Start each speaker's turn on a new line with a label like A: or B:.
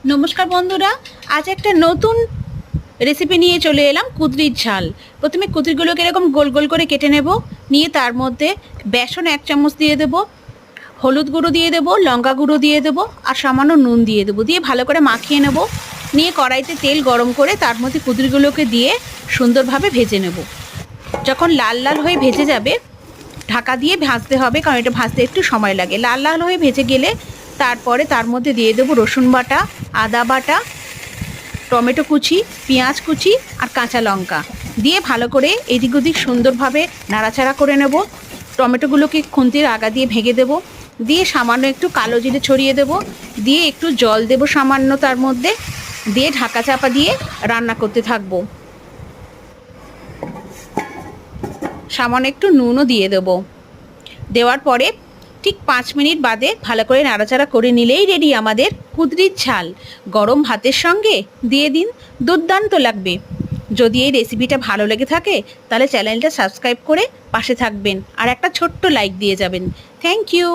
A: নমস্কার বন্ধুরা, আজ একটা নতুন রেসিপি নিয়ে চলে এলাম। কুঁদরির ঝাল। প্রথমে কুঁদরিগুলোকে এরকম গোল গোল করে কেটে নেব। নিয়ে তার মধ্যে বেসন 1 চামচ দিয়ে দেব, হলুদ গুঁড়ো দিয়ে দেব, লঙ্কা গুঁড়ো দিয়ে দেব আর সামান্য নুন দিয়ে দেব। দিয়ে ভালো করে মাখিয়ে নেব। নিয়ে কড়াইতে তেল গরম করে তার মধ্যে কুঁদরিগুলোকে দিয়ে সুন্দরভাবে ভেজে নেব। যখন লাল লাল হয়ে ভেজে যাবে, ঢাকা দিয়ে ভাজতে হবে, কারণ এটা ভাজতে একটু সময় লাগে। লাল লাল হয়ে ভেজে গেলে তারপরে তার মধ্যে দিয়ে দেবো রসুন বাটা, আদা বাটা, টমেটো কুচি, পেঁয়াজ কুচি আর কাঁচা লঙ্কা দিয়ে ভালো করে এদিক ওদিক সুন্দরভাবে নাড়াচাড়া করে নেব। টমেটোগুলোকে খুন্তির আগা দিয়ে ভেঙে দেব। দিয়ে সামান্য একটু কালো জিরে ছড়িয়ে দেব। দিয়ে একটু জল দেব সামান্য তার মধ্যে। দিয়ে ঢাকা চাপা দিয়ে রান্না করতে থাকবো। সামান্য একটু নুনও দিয়ে দেব। দেওয়ার পরে ঠিক 5 মিনিট বাদে ভালো করে নাড়াচাড়া করে নিলেই রেডি আমাদের কুঁদরির ঝাল। গরম ভাতের সঙ্গে দিয়ে দিন, দুর্দান্ত লাগবে। যদি এই রেসিপিটা ভালো লেগে থাকে তাহলে চ্যানেলটা সাবস্ক্রাইব করে পাশে থাকবেন আর একটা ছোট্ট লাইক দিয়ে যাবেন। Thank you.